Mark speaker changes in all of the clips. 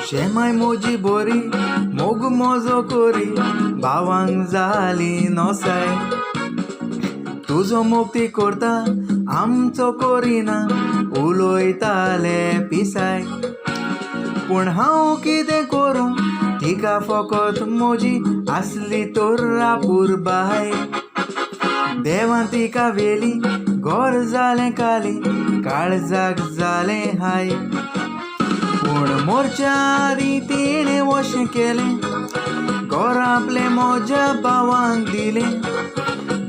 Speaker 1: शेमाय मोजी बोरी मोग मोजो कोरी भावांक जाली नोसाय तुजो मोग करता आमचो कोरिना उलोयताले पिसाय पूण हांव कितें करूं तिका फकत मोजी आसली तर रापूर बाय देवान तिका वेली गोर जालें काली काळजाक जालें हाय पूण मोर्चारी तिणें वशें केलें गोर आपले मोज्या भावांक दिलें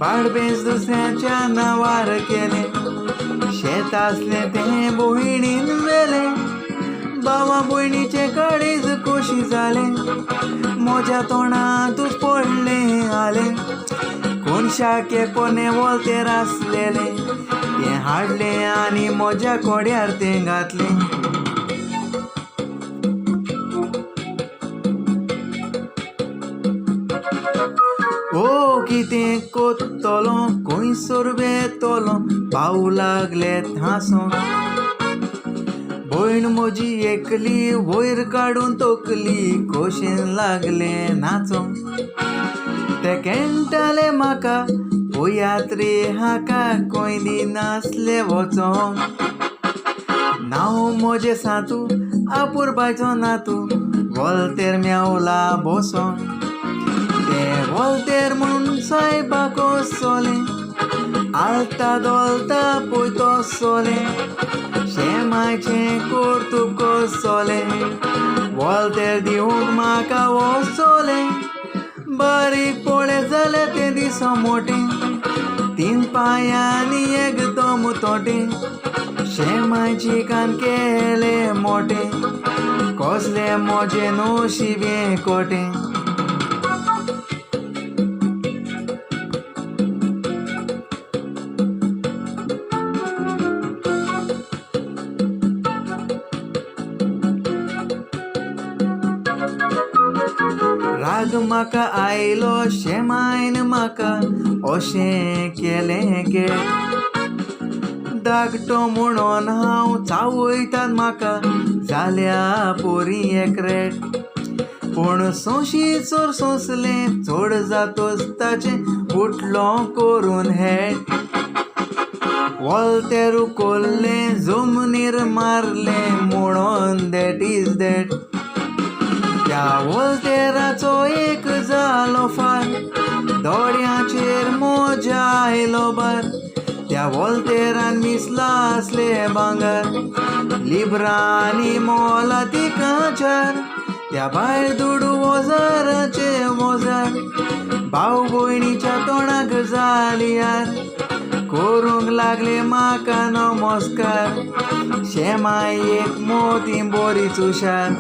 Speaker 1: बाळबेज दुसऱ्याच्या नांवार केलें शेत आसलें तें भयणीन वेलें भावा भयणीचे काळीज खोशी जालें मोज्या तोंडांतूच पडलें आलें कोण शाके कोणे वोलतेर आसलेलें तें हाडलें आनी मोज्या कोड्यार तें घातलें ओ कितें कोत्तलो खंयसर वेतलो भाव लागलें हांसोंक भयण म्हजी एकली वयर काडून तोकली खोशेन लागलें नाचोंक ते केंटाले म्हाका पयात रे हाका खंय दिनासलें वचोंक नांव म्हजें सातू आपुरबायचो नातू वोलतेर मेवला बसोंक ते वोलतेर म्हूण सायबाक सोलें आलता दोलता पयतो सोलें शेमाचें कौतुक सोलें वोलतेर दिवंक म्हाका वचोलें बारीक पळय जालें तें दीस मोटें 3 पांयांनी एकदम तोटें शेमाची कान केलें मोटें कसलें मोजें नशिबें कोटें राग म्हाका आयलो शेमायन म्हाका अशें केलें गे धाकटो म्हणून हांव चावयतात म्हाका जाल्या पोरी एकरेट पूण सोंशी चोर सोंसलें चड जातोच ताचें उठलो करून हेट वोलतेर उकोल्लें जमनीर मारलें म्हणून दॅट इज दॅट त्या वोलतेराचो एक जालो फार दोड्याचेर मोज्या आयलो बार त्या वोलतेरान मिसला आसले भांगर लिबरांनी मोला तिका चार त्या भायर दुडू वोजाराचे वोजार भाव भयणीच्या तोंडाक जाली यार करूंक लागले म्हाका नमस्कार शेमाय एक मोती बोरीच हुशार